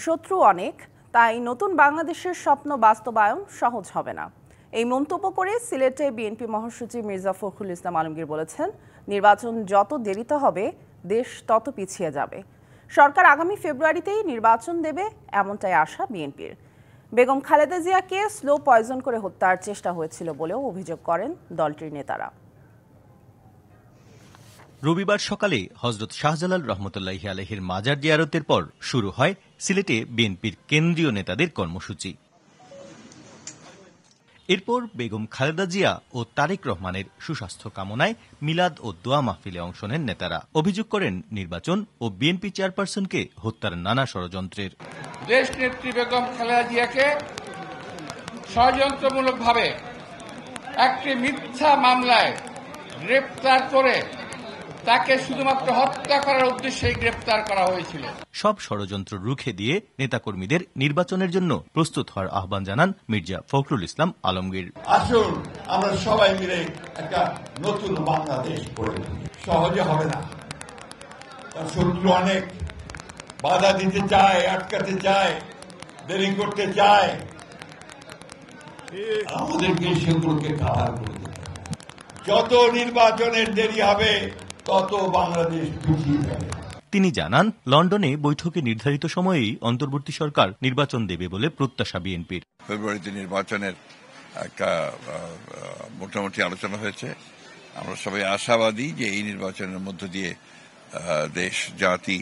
শত্রু অনেক, তাই নতুন বাংলাদেশের স্বপ্ন বাস্তবায়ন সহজ হবে না। এই মন্তব্য করে সিলেটে বিএনপি মহাসচিব মির্জা ফখরুল ইসলাম আলমগীর বলেছেন, নির্বাচন যত দেরিতে হবে দেশ তত পিছিয়ে যাবে। সরকার আগামী ফেব্রুয়ারিতেই নির্বাচন দেবে, এমনটাই আশা বিএনপির। বেগম খালেদা জিয়াকে স্লো পয়জন করে হত্যার চেষ্টা হয়েছিল বলেও অভিযোগ করেন দলটির নেতারা। রবিবার সকালে হযরত শাহজালাল রহমতুল্লাহি আলাইহির মাজার জিয়ারতের পর শুরু হয় সিলেটে বিএনপির কেন্দ্রীয় নেতাদের কর্মসূচি। এরপর বেগম খালেদা জিয়া ও তারেক রহমানের সুস্বাস্থ্য কামনায় মিলাদ ও দোয়া মাহফিলে অংশ নেন নেতারা। অভিযোগ করেন নির্বাচন ও বিএনপি চেয়ারপারসনকে হত্যার নানা ষড়যন্ত্রের। দেশ নেত্রী বেগম খালেদা জিয়াকে ষড়যন্ত্রমূলকভাবে একটি মিথ্যা মামলায় গ্রেপ্তার করে তাকে শুধুমাত্র হত্যা করার উদ্দেশ্যে গ্রেপ্তার করা হয়েছিল। সব ষড়যন্ত্র রুখে দিয়ে নেতাকর্মীদের নির্বাচনের জন্য প্রস্তুত হওয়ার আহ্বান জানান মির্জা ফখরুল ইসলাম আলমগীর। আসুন আমরা সবাই মিলে একটা নতুন বাংলাদেশ গড়ে তুলি। সহজে হবে না, শত্রু অনেক, বাধা দিতে চায়, আটকাতে চায়, দেরি করতে চায়। আমাদেরকে সেগুলোকে কাভার করে দিতে হবে। যত নির্বাচনের দেরি হবে তত বাংলাদেশ পিছিয়ে যাবে। তিনি জানান, লন্ডনে বৈঠকে নির্ধারিত সময়েই অন্তর্বর্তী সরকার নির্বাচন দেবে বলে প্রত্যাশা বিএনপির। ফেব্রুয়ারিতে নির্বাচনের একটা মোটামুটি আলোচনা হয়েছে। আমরা সবাই আশাবাদী যে এই নির্বাচনের মধ্য দিয়ে দেশ জাতি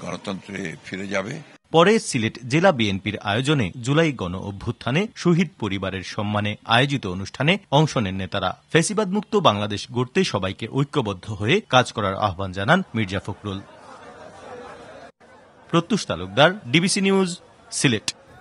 গণতন্ত্রে ফিরে যাবে। পরে সিলেট জেলা বিএনপির আয়োজনে জুলাই গণ অভ্যুত্থানে শহীদ পরিবারের সম্মানে আয়োজিত অনুষ্ঠানে অংশ নেন নেতারা। ফ্যাসিবাদ মুক্ত বাংলাদেশ গড়তে সবাইকে ঐক্যবদ্ধ হয়ে কাজ করার আহ্বান জানান মির্জা ফখরুল। Pratyush Talukdar, DBC news, Sylhet.